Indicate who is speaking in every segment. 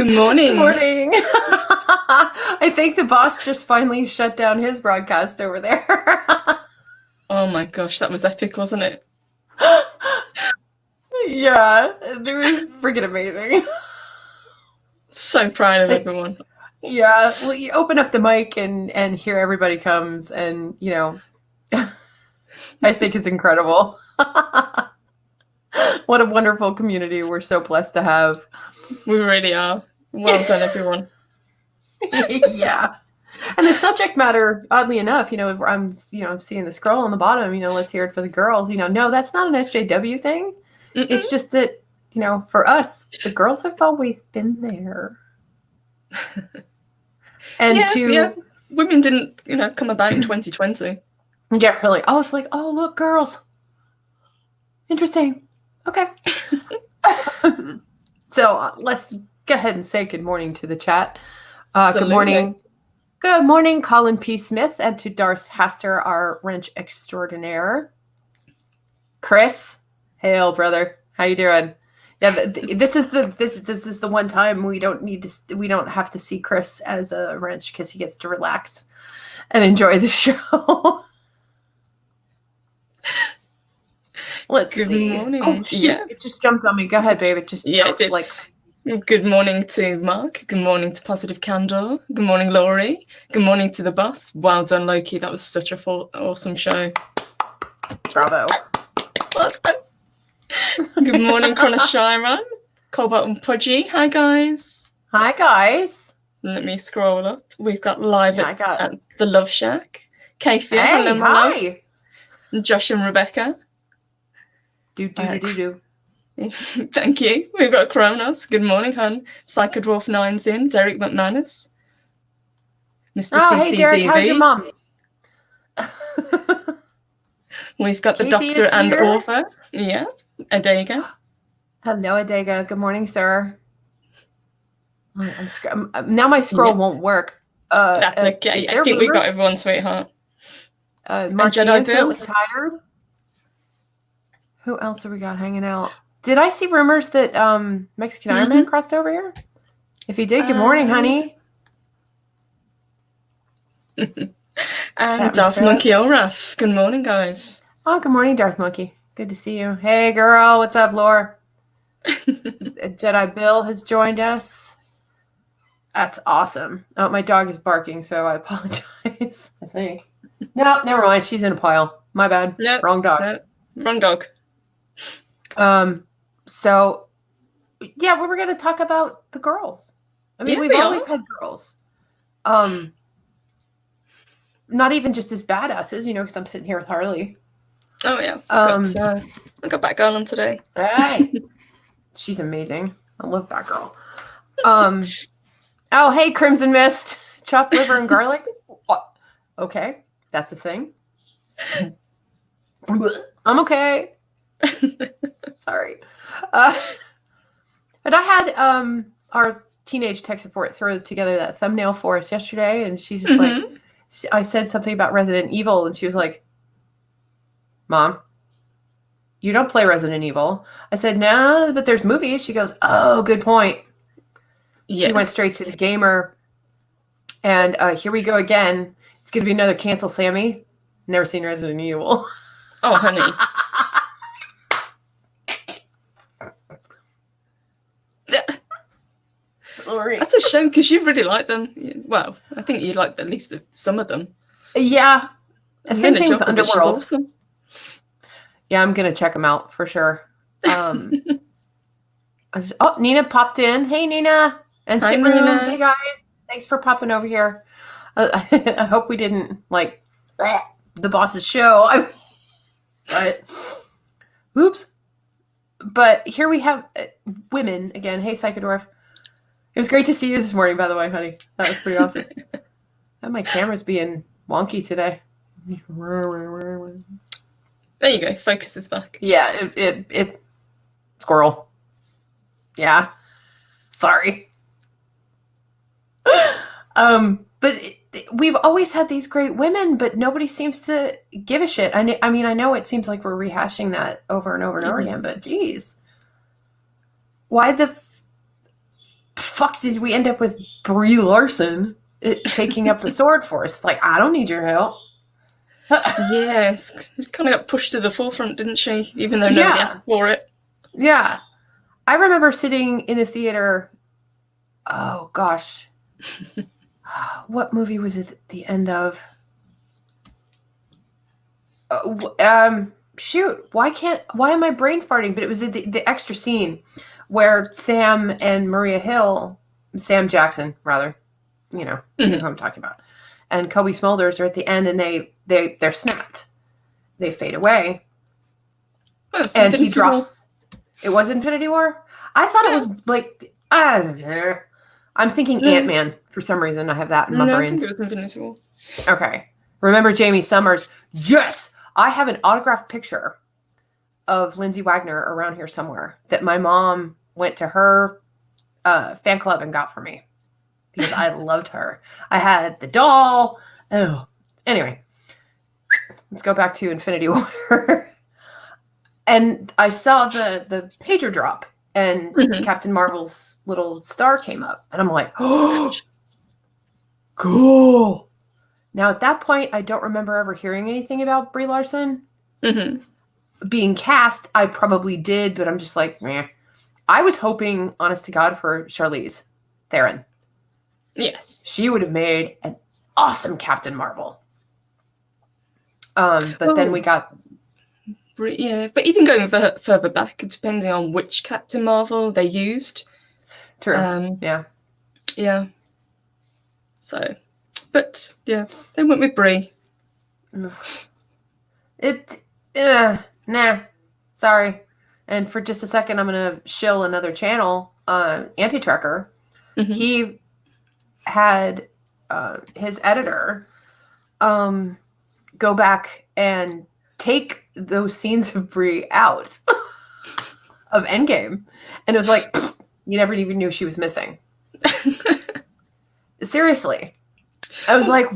Speaker 1: Good morning.
Speaker 2: Good morning. I think the boss just finally shut down his broadcast over there.
Speaker 1: Oh my gosh, that was epic, wasn't it?
Speaker 2: Yeah, it was freaking amazing.
Speaker 1: So proud of everyone.
Speaker 2: Yeah, well, you open up the mic and here everybody comes, and I think it's incredible. What a wonderful community we're so blessed to have.
Speaker 1: We really are. Well done, everyone.
Speaker 2: Yeah. And the subject matter, oddly enough, I'm seeing the scroll on the bottom, let's hear it for the girls. No, that's not an SJW thing.
Speaker 1: Mm-mm.
Speaker 2: It's just that, for us, the girls have always been there. And
Speaker 1: yeah. Women didn't, come about in 2020.
Speaker 2: Yeah, really. Oh, it's like, oh, look, girls. Interesting. Okay. So let's go ahead and say good morning to the chat. Good morning. Good morning, Colin P. Smith, and to Darth Haster, our wrench extraordinaire. Chris, hail, brother. How you doing? Yeah, this is the one time we don't have to see Chris as a wrench because he gets to relax and enjoy the show. Let's
Speaker 1: Good
Speaker 2: see.
Speaker 1: morning.
Speaker 2: Oh, shoot. Yeah. It just jumped on me. Go ahead, babe. It just jumped,
Speaker 1: it did. Good morning to Mark. Good morning to Positive Candor. Good morning, Laurie. Good morning to the boss. Well done, Loki. That was such a awesome show.
Speaker 2: Bravo.
Speaker 1: Well done. Good morning, Cronus Chiron. Cobalt and Pudgy. Hi, guys.
Speaker 2: Hi, guys.
Speaker 1: Let me scroll up. We've got live at the Love Shack. Kayfia.
Speaker 2: Hey,
Speaker 1: hello, my love. And Josh and Rebecca.
Speaker 2: Do.
Speaker 1: Thank you. We've got Kronos. Good morning, hun. Psychodwarf 9's in. Derek McManus. Mr. CCDB.
Speaker 2: Hey, Derek, how's your mom?
Speaker 1: We've got the doctor and author. Yeah, Adega.
Speaker 2: Hello, Adega. Good morning, sir. Now my scroll won't work.
Speaker 1: That's okay. I think we got everyone, sweetheart.
Speaker 2: Mark, Jedi Bill. Tired. Who else have we got hanging out? Did I see rumors that Mexican Iron Man crossed over here? If he did, good morning, honey.
Speaker 1: And Darth Monkey Olaf. Good morning, guys.
Speaker 2: Oh, good morning, Darth Monkey. Good to see you. Hey, girl. What's up, Laura? Jedi Bill has joined us. That's awesome. Oh, my dog is barking, so I apologize. I think. No, never mind. She's in a pile. My bad.
Speaker 1: Nope,
Speaker 2: wrong dog.
Speaker 1: Nope. Wrong dog.
Speaker 2: So, yeah, we were going to talk about the girls. I mean, we've always had girls. Not even just as badasses, because I'm sitting here with Harley.
Speaker 1: Oh, yeah. I got Batgirl on today.
Speaker 2: Hey. She's amazing. I love Batgirl. Oh, hey, Crimson Mist. Chopped liver and garlic? What? Okay, that's a thing. I'm okay. Sorry. But I had our teenage tech support throw together that thumbnail for us yesterday, and she's just like, I said something about Resident Evil, and she was like, Mom, you don't play Resident Evil. I said, no, but there's movies. She goes, oh, good point. Yes. She went straight to the gamer. And here we go again. It's going to be another cancel Sammy. Never seen Resident Evil.
Speaker 1: Oh, honey.
Speaker 2: Sorry.
Speaker 1: That's a shame because you really like them. Well, I think you like at least some of them.
Speaker 2: Yeah. Same thing with Underworld.
Speaker 1: She's awesome.
Speaker 2: Yeah, I'm going to check them out for sure. Nina popped in. Hey, Nina. And
Speaker 1: Hi,
Speaker 2: Nina.
Speaker 1: Nina.
Speaker 2: Hey, guys. Thanks for popping over here. I hope we didn't, the boss's show. But, oops. But here we have women again. Hey, Psychodorf. It was great to see you this morning, by the way, honey. That was pretty awesome. My camera's being wonky today.
Speaker 1: There you go. Focus is back.
Speaker 2: Yeah, it squirrel. Yeah. Sorry. But we've always had these great women, but nobody seems to give a shit. I mean, I know it seems like we're rehashing that over and over and over again, but geez. Why the fuck did we end up with Brie Larson taking up the sword for us? It's like, I don't need your help.
Speaker 1: Yes, kind of got pushed to the forefront, didn't she? Even though nobody asked for it.
Speaker 2: Yeah. I remember sitting in the theater. Oh, gosh. What movie was it at the end of? Shoot. Why am I brain farting? But it was the extra scene where Sam and Sam Jackson, rather, you know who I'm talking about, and Kobe Smulders are at the end, and they're snapped. They fade away.
Speaker 1: Oh,
Speaker 2: and he drops. It was Infinity War? I thought it was like, I'm thinking Ant-Man for some reason. I have that in my brain.
Speaker 1: I think it was Infinity War.
Speaker 2: Okay. Remember Jamie Summers? Yes! I have an autographed picture of Lindsay Wagner around here somewhere that my mom went to her fan club and got for me because I loved her. I had the doll. Oh. Anyway, let's go back to Infinity War. And I saw the pager drop and Captain Marvel's little star came up. And I'm like, oh, cool. Now, at that point, I don't remember ever hearing anything about Brie Larson. Being cast, I probably did, but I'm just like, meh. I was hoping, honest to God, for Charlize Theron.
Speaker 1: Yes.
Speaker 2: She would have made an awesome Captain Marvel. But then we got...
Speaker 1: Yeah, but even going further back, depending on which Captain Marvel they used.
Speaker 2: True. Yeah.
Speaker 1: Yeah. So, but yeah, they went with Brie.
Speaker 2: Nah. Sorry. And for just a second, I'm going to shill another channel, Anti-Trucker. He had his editor go back and take those scenes of Brie out of Endgame. And it was like, you never even knew she was missing. Seriously. I was like...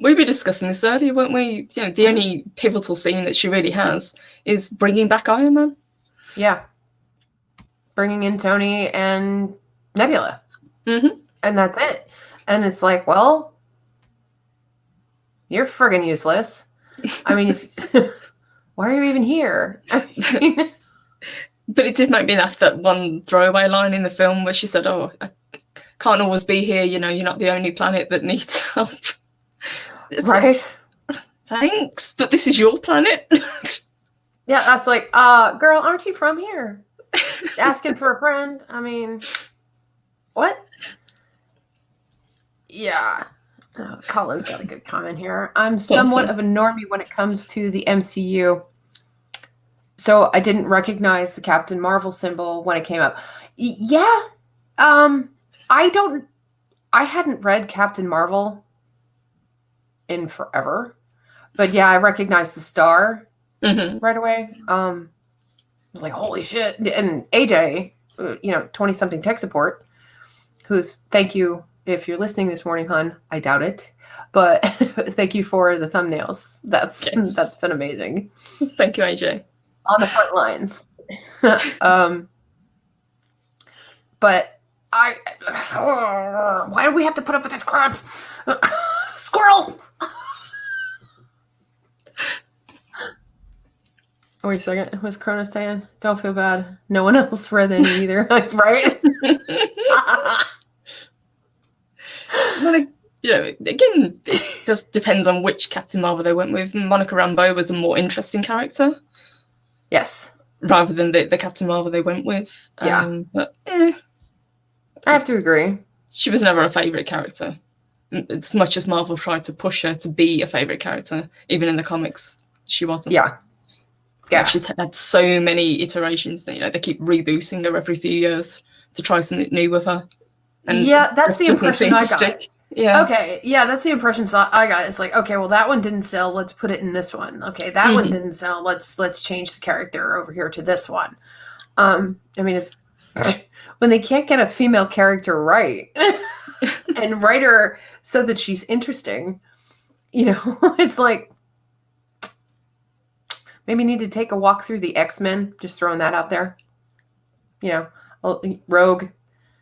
Speaker 1: We were discussing this earlier, weren't we? You know, the only pivotal scene that she really has is bringing back Iron Man.
Speaker 2: Yeah. Bringing in Tony and Nebula. And that's it. And it's like, well, you're friggin' useless. I mean, why are you even here?
Speaker 1: But it did make me laugh, that one throwaway line in the film where she said, oh, I can't always be here, you know, you're not the only planet that needs help.
Speaker 2: Right?
Speaker 1: Like, thanks, but this is your planet.
Speaker 2: Yeah, that's like, girl, aren't you from here? Asking for a friend? I mean, what? Yeah. Colin's got a good comment here. I'm somewhat of a normie when it comes to the MCU. So I didn't recognize the Captain Marvel symbol when it came up. Yeah. I hadn't read Captain Marvel in forever. But yeah, I recognized the star right away. Like, holy shit. And AJ, 20-something tech support, who's, thank you if you're listening this morning, hun. I doubt it. But thank you for the thumbnails. That's been amazing.
Speaker 1: Thank you, AJ.
Speaker 2: On the front lines. But why do we have to put up with this crap? Squirrel! Wait a second. What's Cronus saying? Don't feel bad. No one else read any either. Right?
Speaker 1: Well, again, it just depends on which Captain Marvel they went with. Monica Rambeau was a more interesting character.
Speaker 2: Yes.
Speaker 1: Rather than the Captain Marvel they went with.
Speaker 2: Yeah.
Speaker 1: But,
Speaker 2: I have to agree.
Speaker 1: She was never a favourite character. As much as Marvel tried to push her to be a favourite character, even in the comics, she wasn't.
Speaker 2: Yeah. Yeah.
Speaker 1: She's had so many iterations that, they keep rebooting her every few years to try something new with her. And
Speaker 2: yeah, that's the impression I got.
Speaker 1: Stick. Yeah.
Speaker 2: Okay. Yeah, that's the impression I got. It's like, okay, well, that one didn't sell. Let's put it in this one. Okay, that one didn't sell. Let's change the character over here to this one. I mean, it's when they can't get a female character right and write her so that she's interesting. It's like, maybe need to take a walk through the X-Men. Just throwing that out there. Rogue,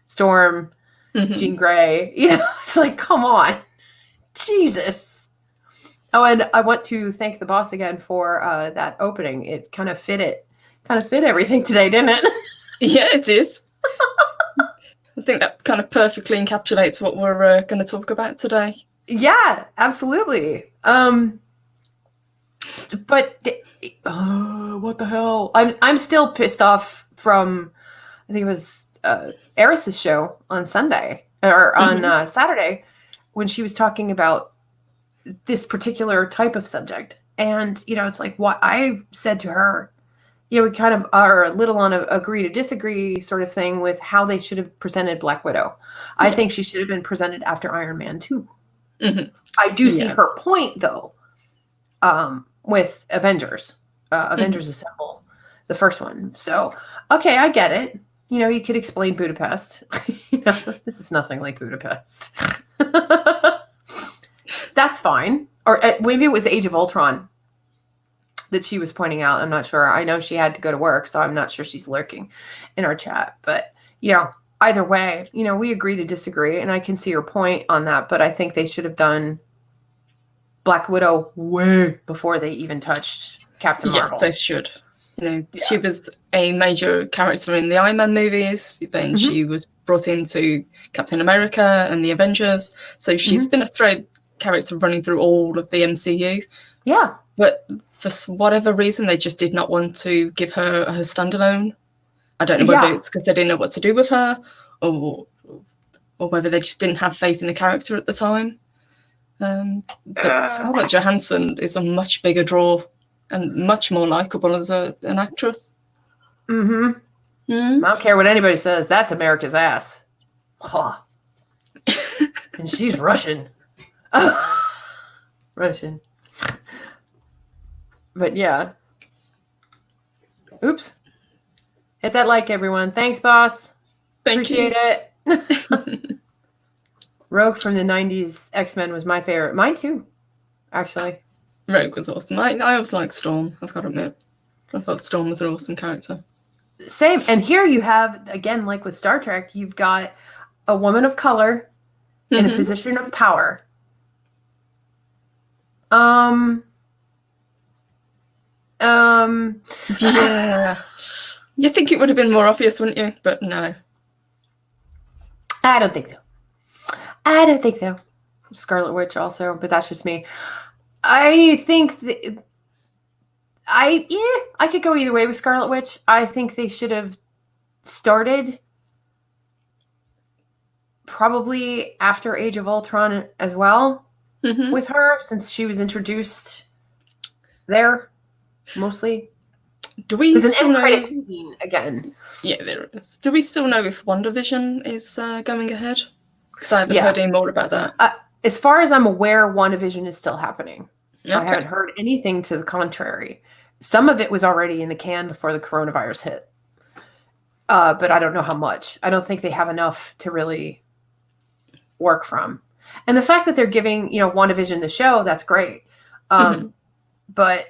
Speaker 2: Storm,
Speaker 1: Mhm.
Speaker 2: Jean Grey. It's like, come on. Jesus. Oh, and I want to thank the boss again for that opening. It kind of fit everything today, didn't it?
Speaker 1: Yeah, it is. I think that kind of perfectly encapsulates what we're going to talk about today.
Speaker 2: Yeah, absolutely. But what the hell? I'm still pissed off from, I think it was Eris's show on Sunday or on Saturday, when she was talking about this particular type of subject. And it's like, what I said to her, we kind of are a little on a agree to disagree sort of thing with how they should have presented Black Widow. I think she should have been presented after Iron Man 2. I do see her point, though, with Avengers Assemble, the first one. So, okay, I get it. You could explain Budapest. This is nothing like Budapest. That's fine. Or maybe it was Age of Ultron that she was pointing out. I'm not sure. I know she had to go to work, so I'm not sure she's lurking in our chat. But, either way, we agree to disagree, and I can see her point on that. But I think they should have done Black Widow way before they even touched Captain Marvel.
Speaker 1: Yes, they should. She was a major character in the Iron Man movies. Then she was brought into Captain America and the Avengers. So she's been a thread character running through all of the MCU.
Speaker 2: Yeah.
Speaker 1: But for whatever reason, they just did not want to give her standalone. I don't know whether it's because they didn't know what to do with her, or whether they just didn't have faith in the character at the time. But Scarlett Johansson is a much bigger draw and much more likable as an actress.
Speaker 2: I don't care what anybody says. That's America's ass. Huh. And she's Russian. Russian. But yeah. Oops. Hit that like, everyone. Thanks, boss. Appreciate it. Rogue from the 90s X-Men was my favorite. Mine too, actually.
Speaker 1: Rogue was awesome. I always liked Storm, I've got to admit. I thought Storm was an awesome character.
Speaker 2: Same. And here you have, again, like with Star Trek, you've got a woman of color in a position of power.
Speaker 1: Yeah. You think it would have been more obvious, wouldn't you? But no.
Speaker 2: I don't think so. Scarlet Witch also, but that's just me. I think I could go either way with Scarlet Witch. I think they should have started probably after Age of Ultron as well with her, since she was introduced there mostly.
Speaker 1: Do we
Speaker 2: There's
Speaker 1: still
Speaker 2: an end
Speaker 1: know?
Speaker 2: credit scene again.
Speaker 1: Yeah, there is. Do we still know if WandaVision is going ahead? Because I haven't heard any more about that.
Speaker 2: As far as I'm aware, WandaVision is still happening.
Speaker 1: Okay.
Speaker 2: I haven't heard anything to the contrary. Some of it was already in the can before the coronavirus hit. But I don't know how much. I don't think they have enough to really work from. And the fact that they're giving, WandaVision the show, that's great. But,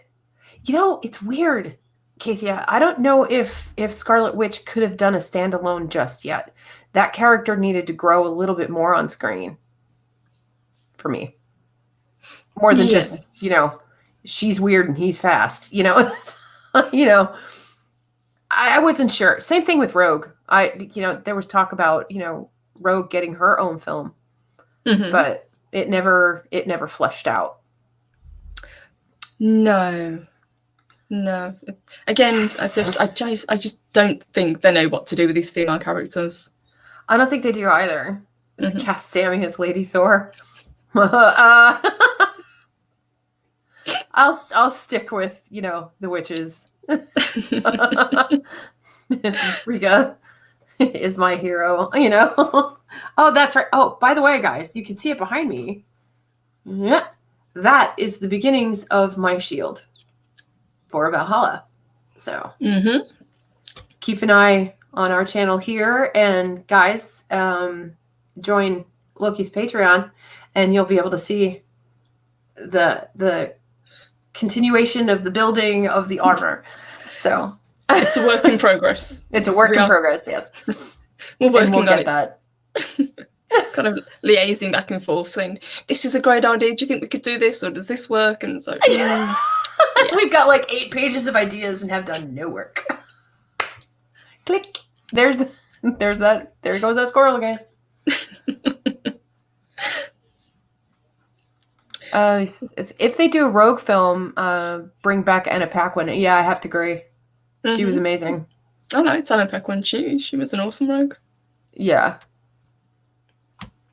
Speaker 2: it's weird, Kathia. I don't know if Scarlet Witch could have done a standalone just yet. That character needed to grow a little bit more on screen for me. More than just, she's weird and he's fast, I wasn't sure. Same thing with Rogue. There was talk about, Rogue getting her own film, but it never fleshed out.
Speaker 1: No. Again, I just don't think they know what to do with these female characters.
Speaker 2: I don't think they do either. Cast Sammy as Lady Thor. I'll stick with, the witches. Frigga is my hero, Oh, that's right. Oh, by the way, guys, you can see it behind me. Yeah. That is the beginnings of my shield for Valhalla. So keep an eye on our channel here. And guys, join Loki's Patreon and you'll be able to see the continuation of the building of the armor. So
Speaker 1: it's a work in progress.
Speaker 2: It's a work in progress, yes.
Speaker 1: We're working on it.
Speaker 2: That.
Speaker 1: kind of liaising back and forth, saying, "This is a great idea. Do you think we could do this, or does this work?" And so
Speaker 2: yes. We've got like 8 pages of ideas and have done no work. Click. There's that. There goes that squirrel again. If they do a Rogue film, bring back Anna Paquin. Yeah, I have to agree. Mm-hmm. She was amazing.
Speaker 1: Oh no, it's Anna Paquin. She was an awesome Rogue.
Speaker 2: Yeah.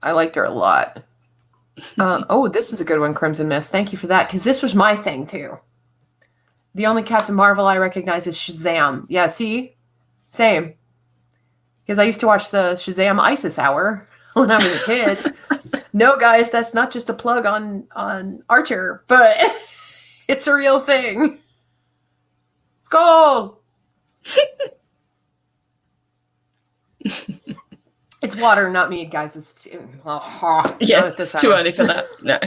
Speaker 2: I liked her a lot. Oh, this is a good one, Crimson Mist. Thank you for that, because this was my thing too. The only Captain Marvel I recognize is Shazam. Yeah, see? Same. Because I used to watch the Shazam ISIS Hour when I was a kid. No, guys, that's not just a plug on Archer, but it's a real thing. Skull! It's water, not me, guys. It's too,
Speaker 1: it's too early for that. No.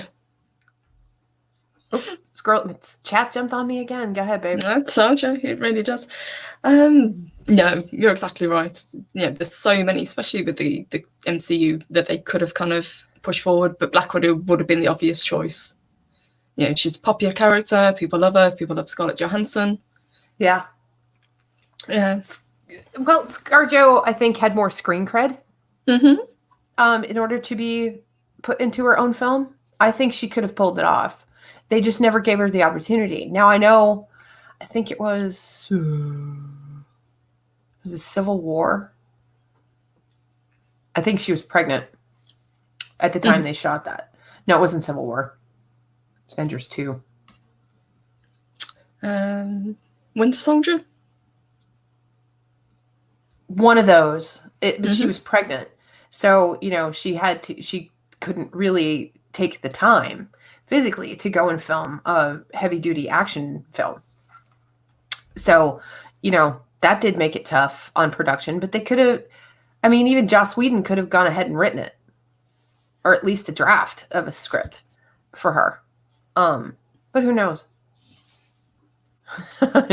Speaker 2: Squirrel, chat jumped on me again. Go ahead, babe.
Speaker 1: That's Archer. It really does. No, you're exactly right. Yeah, there's so many, especially with the MCU, that they could have kind of pushed forward, but Black Widow would have been the obvious choice. You know, she's a popular character. People love her. People love Scarlett Johansson.
Speaker 2: Yeah.
Speaker 1: Yeah.
Speaker 2: Well, ScarJo, I think, had more screen cred.
Speaker 1: Mm-hmm.
Speaker 2: In order to be put into her own film. I think she could have pulled it off. They just never gave her the opportunity. Now, I know, I think it was a Civil War. I think she was pregnant at the time they shot that. No, it wasn't Civil War. Avengers 2.
Speaker 1: Winter Soldier?
Speaker 2: One of those. But she was pregnant. So, you know, she couldn't really take the time physically to go and film a heavy duty action film. So, you know, that did make it tough on production, but they could have, I mean, even Joss Whedon could have gone ahead and written it, or at least a draft of a script for her. But who knows?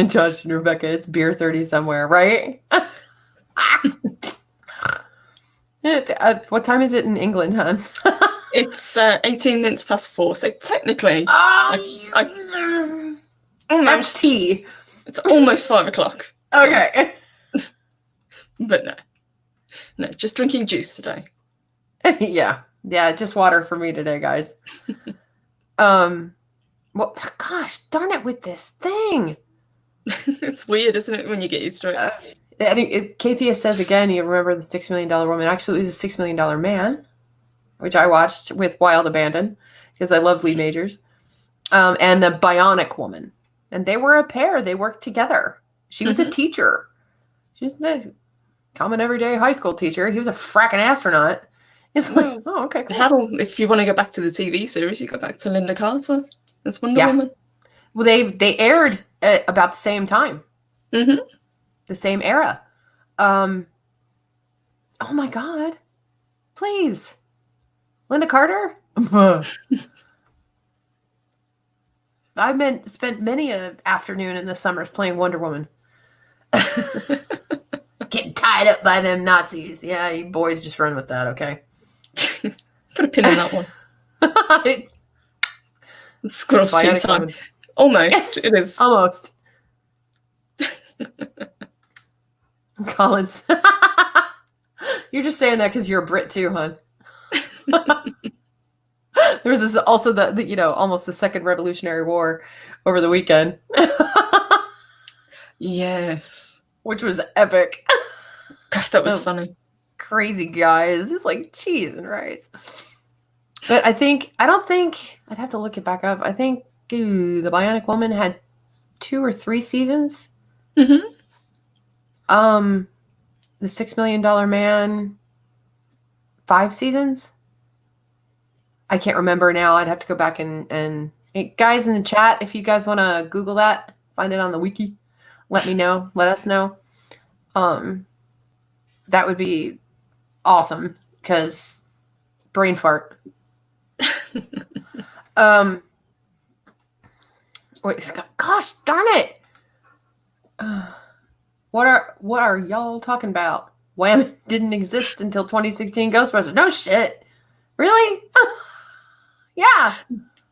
Speaker 2: Josh and Rebecca, it's beer 30 somewhere, right? What time is it in England, hon?
Speaker 1: It's 18 minutes past 4, so technically,
Speaker 2: that's tea.
Speaker 1: It's almost 5 o'clock.
Speaker 2: So. Okay.
Speaker 1: But no, just drinking juice today.
Speaker 2: Yeah, just water for me today, guys. Well, gosh, darn it with this thing.
Speaker 1: It's weird, isn't it, when you get used to it?
Speaker 2: Kathia says again, you remember the $6 Million Woman. Actually, it was a $6 Million Man, which I watched with Wild Abandon because I love Lee Majors, and the Bionic Woman. And they were a pair. They worked together. She was a teacher. She's a common everyday high school teacher. He was a fracking astronaut. It's like, oh, okay, cool.
Speaker 1: If you want to go back to the TV series, you go back to Linda Carter as Wonder Woman.
Speaker 2: Well, they aired at about the same time. Mm-hmm. The same era. Oh my God. Please. Linda Carter? I spent many an afternoon in the summers playing Wonder Woman. Getting tied up by them Nazis. Yeah, you boys just run with that, okay?
Speaker 1: Put a pin in that one. Squirrel's tea time. Woman. Almost. It is.
Speaker 2: Almost. Collins. You're just saying that because you're a Brit too, hon. There was also the almost the Second Revolutionary War over the weekend.
Speaker 1: Yes.
Speaker 2: Which was epic.
Speaker 1: God, that was funny.
Speaker 2: Crazy guys. It's like cheese and rice. But I don't think, I'd have to look it back up. I think the Bionic Woman had 2 or 3 seasons.
Speaker 1: Mm-hmm.
Speaker 2: The $6 Million Man, 5 seasons. I can't remember now. I'd have to go back and guys in the chat, if you guys want to Google that, find it on the wiki, let me know. Let us know. That would be awesome because brain fart. Wait, gosh darn it. What are y'all talking about? Wham didn't exist until 2016 Ghostbusters. No shit. Really? Yeah.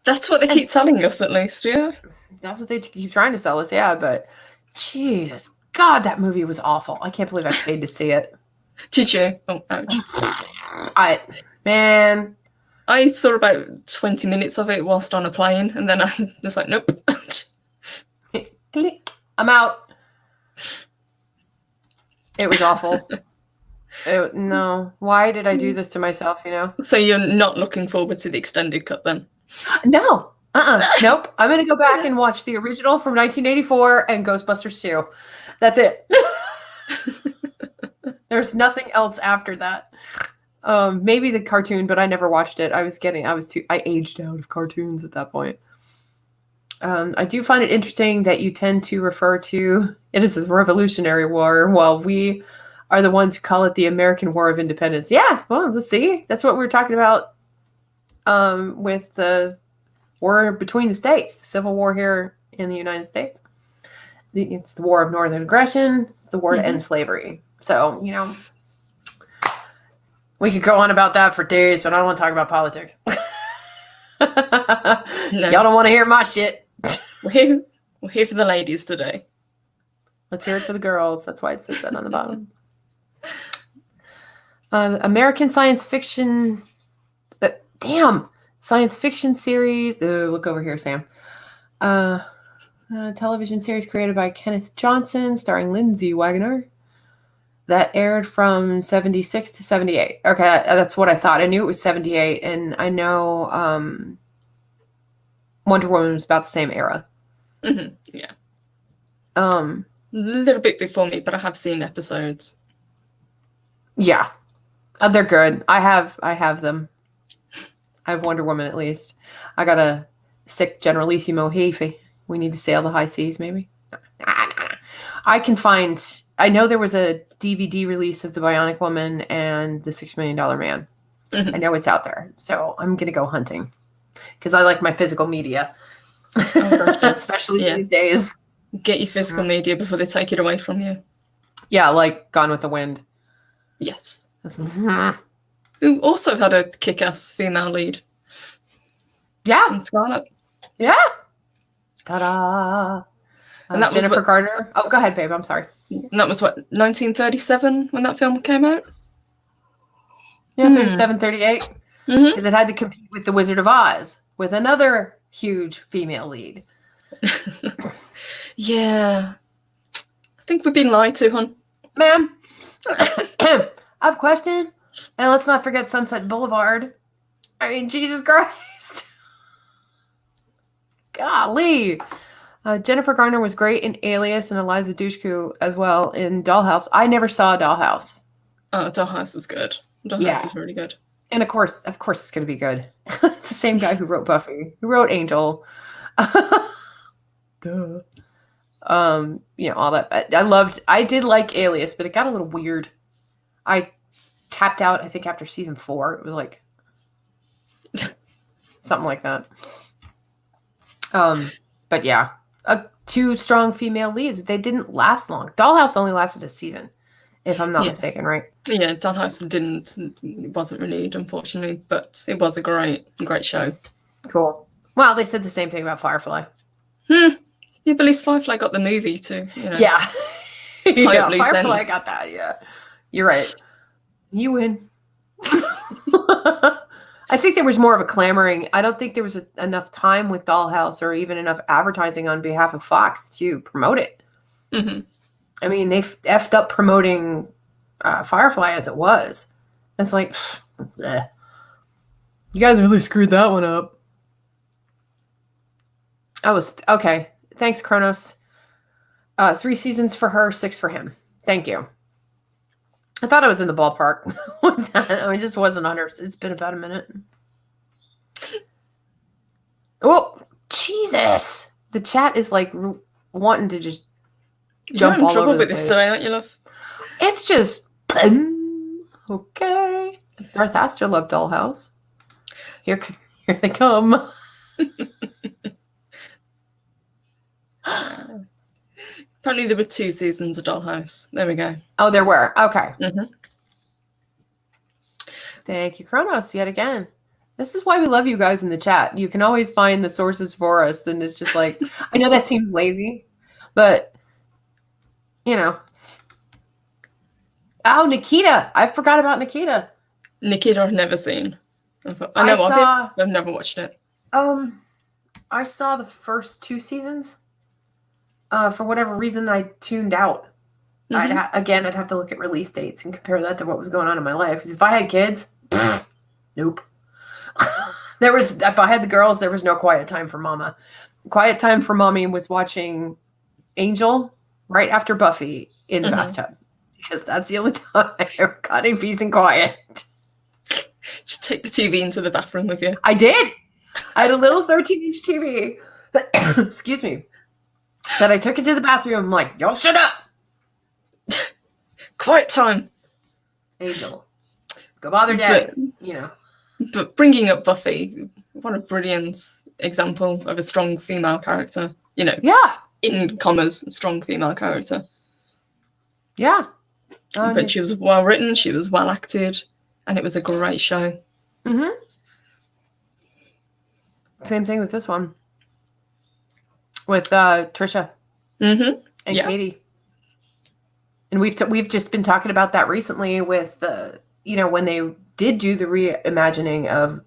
Speaker 1: That's what they keep telling us, at least, yeah.
Speaker 2: That's what they keep trying to sell us, yeah, but Jesus, God, that movie was awful. I can't believe I paid to see it.
Speaker 1: Did you? Oh, ouch.
Speaker 2: Man.
Speaker 1: I saw about 20 minutes of it whilst on a plane, and then I was like, nope.
Speaker 2: Click. I'm out. It was awful. No. Why did I do this to myself, you know?
Speaker 1: So you're not looking forward to the extended cut then?
Speaker 2: No. Nope. I'm going to go back and watch the original from 1984 and Ghostbusters 2. That's it. There's nothing else after that. Maybe the cartoon, but I never watched it. I aged out of cartoons at that point. I do find it interesting that you tend to refer to it as the Revolutionary War, while we are the ones who call it the American War of Independence. Yeah, well, let's see. That's what we were talking about with the war between the states, the Civil War here in the United States. It's the War of Northern Aggression. It's the war to end slavery. So, you know, we could go on about that for days, but I don't want to talk about politics.
Speaker 1: No.
Speaker 2: Y'all don't want to hear my shit.
Speaker 1: We're here for the ladies today.
Speaker 2: Let's hear it for the girls. That's why it says that on the bottom. American science fiction. Science fiction series. Look over here, Sam. Television series created by Kenneth Johnson, starring Lindsay Wagner. That aired from 76 to 78. Okay, that's what I thought. I knew it was 78, and I know Wonder Woman was about the same era.
Speaker 1: Mm-hmm. Yeah.
Speaker 2: A
Speaker 1: little bit before me, but I have seen episodes.
Speaker 2: Yeah. They're good. I have them. I have Wonder Woman at least. I got a sick Generalissimo Hefe. We need to sail the high seas, maybe. I know there was a DVD release of The Bionic Woman and The $6 Million Man. Mm-hmm. I know it's out there. So I'm going to go hunting because I like my physical media, especially these days.
Speaker 1: Get your physical media before they take it away from you.
Speaker 2: Yeah, like Gone with the Wind.
Speaker 1: Yes. Who also had a kick-ass female lead.
Speaker 2: Yeah.
Speaker 1: And Scarlett.
Speaker 2: Yeah. Ta-da.
Speaker 1: And that
Speaker 2: Jennifer Garner. Oh, go ahead, babe. I'm sorry.
Speaker 1: And that was, 1937 when that film came out?
Speaker 2: Yeah, 37, 38. Because it had to compete with The Wizard of Oz, with another huge female lead.
Speaker 1: Yeah. I think we've been lied to, hon.
Speaker 2: Ma'am. I have a question. And let's not forget Sunset Boulevard. I mean, Jesus Christ. Golly. Jennifer Garner was great in Alias and Eliza Dushku as well in Dollhouse. I never saw Dollhouse.
Speaker 1: Oh, Dollhouse is good. Dollhouse is really good.
Speaker 2: And of course it's going to be good. It's the same guy who wrote Buffy, who wrote Angel. Duh. You know, all that. I did like Alias, but it got a little weird. I tapped out, I think, after season 4. It was like something like that. But yeah, 2 strong female leads. They didn't last long. Dollhouse only lasted a season, if I'm not mistaken, right?
Speaker 1: Yeah, Dollhouse wasn't renewed, unfortunately, but it was a great show.
Speaker 2: Cool. Well, they said the same thing about Firefly.
Speaker 1: Yeah, but at least Firefly got the movie too. You know.
Speaker 2: Yeah. Firefly
Speaker 1: then.
Speaker 2: got that. Yeah, you're right. You win. I think there was more of a clamoring. I don't think there was enough time with Dollhouse or even enough advertising on behalf of Fox to promote it. Mm-hmm. I mean, they effed up promoting Firefly as it was. It's like, bleh. You guys really screwed that one up. Okay. Thanks, Kronos. 3 seasons for her, 6 for him. Thank you. I thought I was in the ballpark with that. I just wasn't under. It's been about a minute. Oh, Jesus. The chat is like wanting to just jump all over the place. You're in trouble with this today,
Speaker 1: aren't you, love?
Speaker 2: It's just, okay. Darth Astor loved Dollhouse. Here they come.
Speaker 1: Apparently there were 2 seasons of Dollhouse. There we go.
Speaker 2: Oh, there were. Okay.
Speaker 1: Mm-hmm.
Speaker 2: Thank you, Kronos, yet again. This is why we love you guys in the chat. You can always find the sources for us, and it's just like, I know that seems lazy, but, you know. Oh, Nikita. I forgot about Nikita.
Speaker 1: Nikita I've never seen. I know of it, I've never watched it.
Speaker 2: I saw the first 2 seasons. For whatever reason, I tuned out.
Speaker 1: Mm-hmm.
Speaker 2: I'd have to look at release dates and compare that to what was going on in my life. Because if I had kids, nope. If I had the girls, there was no quiet time for mama. Quiet time for mommy was watching Angel right after Buffy in the bathtub. Because that's the only time I'm cutting peace and quiet.
Speaker 1: Just take the TV into the bathroom with you.
Speaker 2: I did. I had a little 13-inch TV. Excuse me. That I took into the bathroom. I'm like, y'all shut up.
Speaker 1: Quiet time.
Speaker 2: Angel. Go bother Dad. You know.
Speaker 1: But bringing up Buffy, what a brilliant example of a strong female character. You know,
Speaker 2: yeah,
Speaker 1: in commas, strong female character.
Speaker 2: Yeah.
Speaker 1: But she was well written, she was well acted, and it was a great show.
Speaker 2: Mm-hmm. Same thing with this one. With Trisha and Katie. And we've just been talking about that recently with when they did do the reimagining of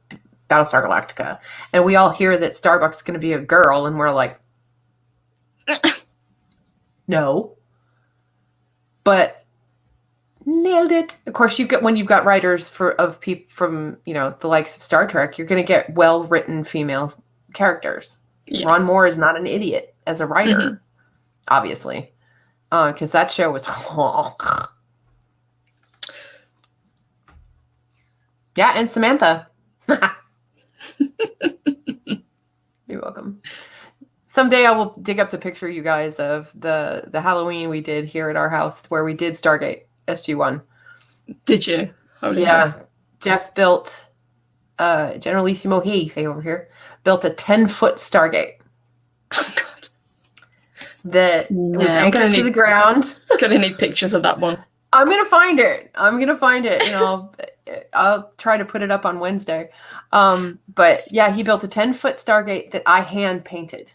Speaker 2: Battlestar Galactica, and we all hear that Starbuck's going to be a girl, and we're like, no, but nailed it. Of course, when you've got writers of people from the likes of Star Trek, you're going to get well written female characters. Yes. Ron Moore is not an idiot as a writer, obviously, because that show was. Yeah, and Samantha. You're welcome. Someday I will dig up the picture, you guys, of the Halloween we did here at our house where we did Stargate SG-1.
Speaker 1: Did you?
Speaker 2: Oh, yeah. Jeff built, Generalissimo Hefe over here, built a 10-foot Stargate.
Speaker 1: Oh, God.
Speaker 2: That was anchored to the ground.
Speaker 1: Gonna need pictures of that one.
Speaker 2: I'm going to find it. I'll try to put it up on Wednesday. But yeah, he built a 10-foot Stargate that I hand painted.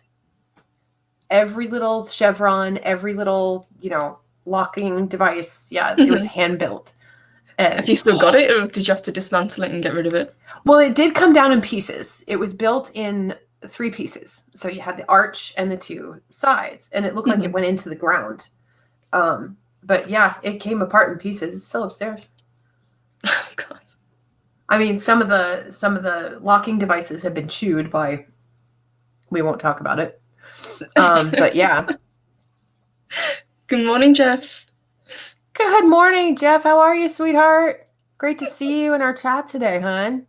Speaker 2: Every little chevron, every little, locking device. Yeah, it was hand built.
Speaker 1: Have you still got it, or did you have to dismantle it and get rid of it?
Speaker 2: Well, it did come down in pieces. It was built in 3 pieces. So you had the arch and the 2 sides, and it looked like it went into the ground. But yeah, it came apart in pieces. It's still upstairs.
Speaker 1: Oh, God.
Speaker 2: I mean, some of the locking devices have been chewed by. We won't talk about it. But yeah.
Speaker 1: Good morning, Jeff.
Speaker 2: Good morning, Jeff. How are you, sweetheart? Great to see you in our chat today, hon.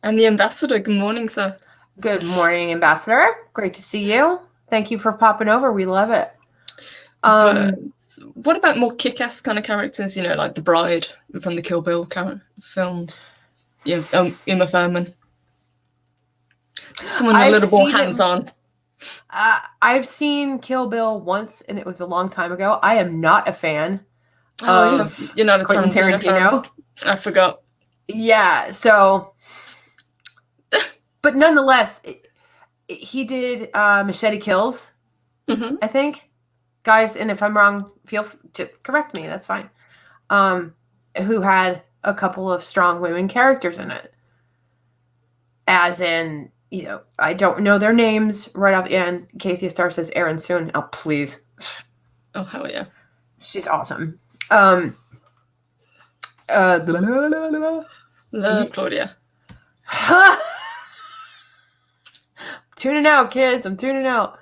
Speaker 1: And the ambassador. Good morning, sir.
Speaker 2: Good morning, ambassador. Great to see you. Thank you for popping over. We love it.
Speaker 1: But what about more kick-ass kind of characters? Like the Bride from the Kill Bill films. Yeah, Uma Thurman. Someone a little more hands-on.
Speaker 2: I've seen Kill Bill once, and it was a long time ago. I am not a fan of
Speaker 1: you're not a Tarantino fan? I forgot.
Speaker 2: Yeah, so... But nonetheless, he did Machete Kills, I think. Guys, and if I'm wrong, feel to correct me. That's fine. Who had a couple of strong women characters in it. As in, I don't know their names right off the end. Kathia Star says Erin Soon. Oh, please.
Speaker 1: Oh, hell yeah.
Speaker 2: She's awesome.
Speaker 1: Love Claudia.
Speaker 2: Tuning out, kids. I'm tuning out.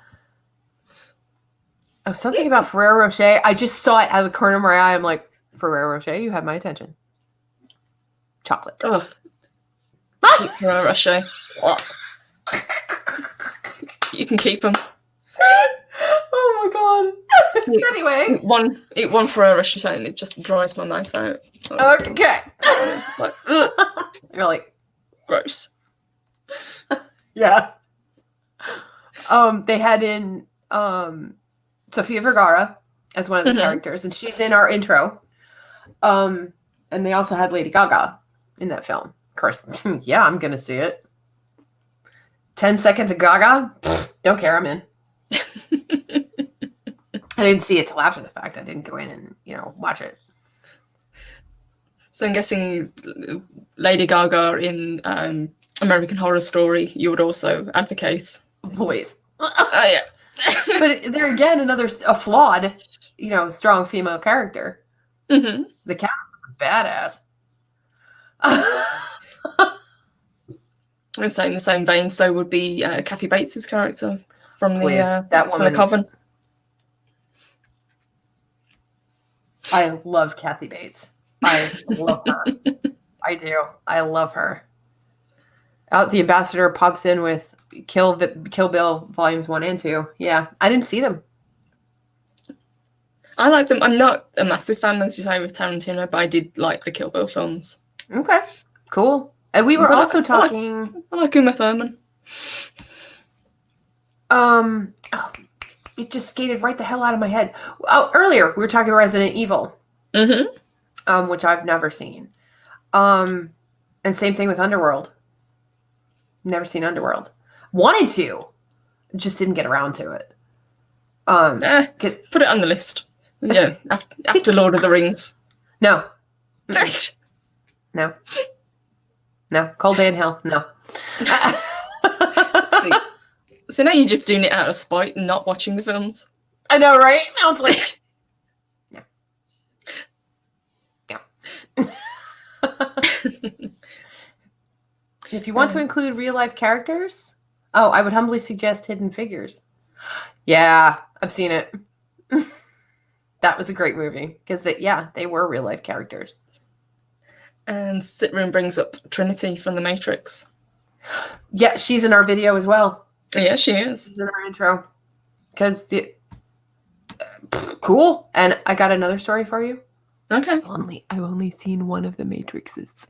Speaker 2: Oh, something about Ferrero Rocher. I just saw it out of the corner of my eye. I'm like, Ferrero Rocher, you have my attention. Chocolate.
Speaker 1: Oh. Keep Ferrero Rocher. You can keep them.
Speaker 2: Oh my God. Anyway.
Speaker 1: Eat one Ferrero Rocher and it just dries my mouth out.
Speaker 2: Okay.
Speaker 1: Like, ugh.
Speaker 2: You're like,
Speaker 1: gross.
Speaker 2: Yeah. They had in Sofia Vergara as one of the characters, and she's in our intro. And they also had Lady Gaga in that film. Of course, yeah, I'm gonna see it. 10 seconds of Gaga, don't care, I'm in. I didn't see it till after the fact. I didn't go in and watch it.
Speaker 1: So I'm guessing Lady Gaga in American Horror Story, you would also advocate.
Speaker 2: Boys.
Speaker 1: Oh yeah.
Speaker 2: But there again, a flawed, strong female character.
Speaker 1: Mm-hmm.
Speaker 2: The Countess was a badass.
Speaker 1: I'm saying the same vein, so would be Kathy Bates' character from
Speaker 2: that woman.
Speaker 1: From the Coven.
Speaker 2: I love Kathy Bates. I love her. I do. I love her. The Ambassador pops in with Kill Bill Volumes 1 and 2. Yeah, I didn't see them.
Speaker 1: I like them. I'm not a massive fan, as you say, with Tarantino, but I did like the Kill Bill films.
Speaker 2: Okay, cool. And we were also talking...
Speaker 1: I like Uma Thurman.
Speaker 2: It just skated right the hell out of my head. Oh, earlier, we were talking Resident Evil.
Speaker 1: Mm-hmm.
Speaker 2: Which I've never seen. And same thing with Underworld. Never seen Underworld. Wanted to. Just didn't get around to it.
Speaker 1: Put it on the list. After Lord of the Rings.
Speaker 2: No. No. No. Cold Day in Hell. No.
Speaker 1: So now you're just doing it out of spite and not watching the films.
Speaker 2: I know, right? Now it's like... If you want to include real life characters, I would humbly suggest Hidden Figures. Yeah, I've seen it. That was a great movie because they were real life characters.
Speaker 1: And Citroen brings up Trinity from The Matrix.
Speaker 2: Yeah, she's in our video as well.
Speaker 1: Yeah, she is.
Speaker 2: She's in our intro. Because cool. And I got another story for you.
Speaker 1: Okay.
Speaker 2: I've only seen one of the Matrixes.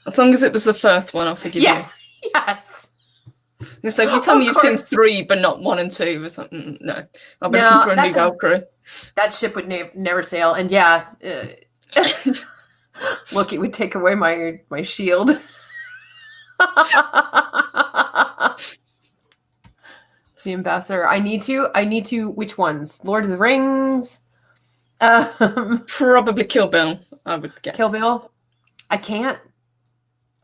Speaker 1: As long as it was the first one, I'll forgive you.
Speaker 2: Yes.
Speaker 1: So if you tell me you've seen 3 but not 1 and 2 or something, no. I'll be looking for a new Valkyrie. That
Speaker 2: ship would never sail. And look, it would take away my shield. The Ambassador. I need to, which ones? Lord of the Rings?
Speaker 1: Probably Kill Bill, I would guess.
Speaker 2: Kill Bill? I can't.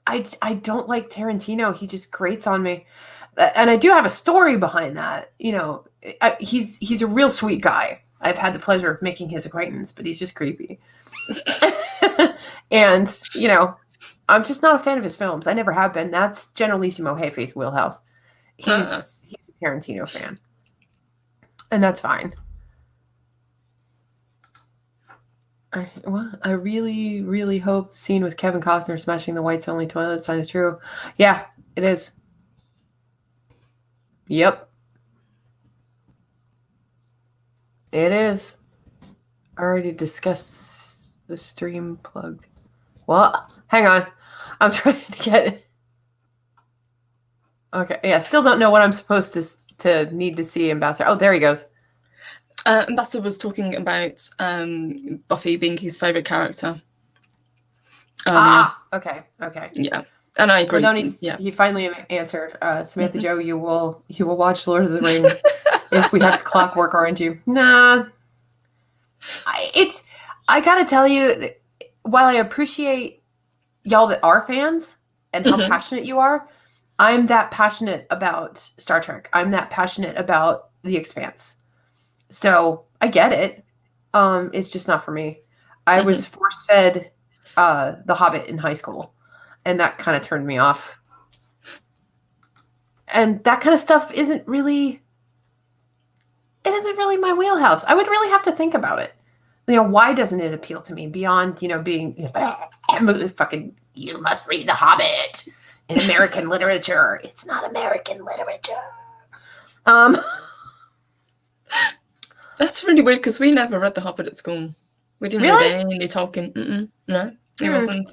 Speaker 2: I don't like Tarantino. He just grates on me. And I do have a story behind that. He's a real sweet guy. I've had the pleasure of making his acquaintance, but he's just creepy. And, I'm just not a fan of his films. I never have been. That's Generalissimo Hayface's wheelhouse. He's a Tarantino fan. And that's fine. I really, really hope the scene with Kevin Costner smashing the whites only toilet sign is true. Yeah, it is. Yep. It is. I already discussed the stream plugged. What? Hang on. I'm trying to get it. Okay. Yeah, still don't know what I'm supposed to need to see Ambassador. Oh, there he goes.
Speaker 1: Ambassador was talking about Buffy being his favourite character.
Speaker 2: Okay.
Speaker 1: Yeah, and I agree.
Speaker 2: He finally answered. Samantha Joe, you will watch Lord of the Rings if we have to clockwork orange you. Nah. I gotta tell you, while I appreciate y'all that are fans and how passionate you are, I'm that passionate about Star Trek. I'm that passionate about The Expanse. So I get it. It's just not for me. I was force-fed The Hobbit in high school, and that kind of turned me off. And that kind of stuff isn't really my wheelhouse. I would really have to think about it. Why doesn't it appeal to me beyond, being fucking, you must read The Hobbit in American literature. It's not American literature.
Speaker 1: That's really weird because we never read The Hobbit at school. We didn't read any Tolkien. No, it wasn't.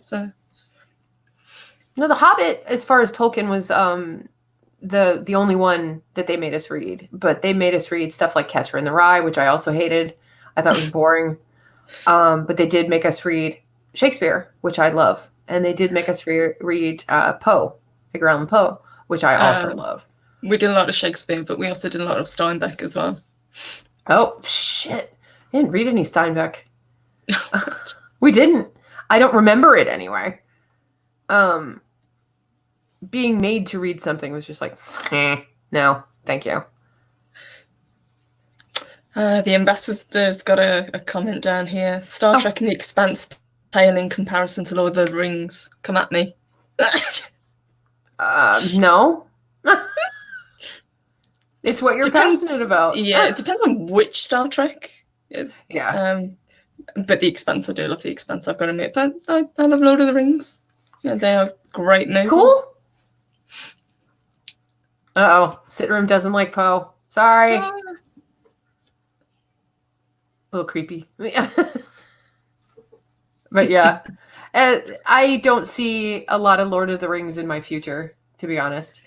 Speaker 2: No, The Hobbit, as far as Tolkien, was the only one that they made us read, but they made us read stuff like Catcher in the Rye, which I also hated. I thought was boring. But they did make us read Shakespeare, which I love. And they did make us read Poe, Edgar Allan Poe, which I also love.
Speaker 1: We did a lot of Shakespeare, but we also did a lot of Steinbeck as well.
Speaker 2: Oh, shit. I didn't read any Steinbeck. We didn't. I don't remember it anyway. Being made to read something was just like, no, thank you.
Speaker 1: The ambassador's got a comment down here. Star Trek and The Expanse pale in comparison to Lord of the Rings. Come at me.
Speaker 2: No. It's what you're passionate about.
Speaker 1: Yeah, it depends on which Star Trek.
Speaker 2: Yeah.
Speaker 1: But The Expanse, I do love The Expanse, I've got to admit. But I love Lord of the Rings. Yeah, they are great movies.
Speaker 2: Cool. Uh-oh. Sit room doesn't like Poe. Sorry. A little creepy. But yeah. I don't see a lot of Lord of the Rings in my future, to be honest.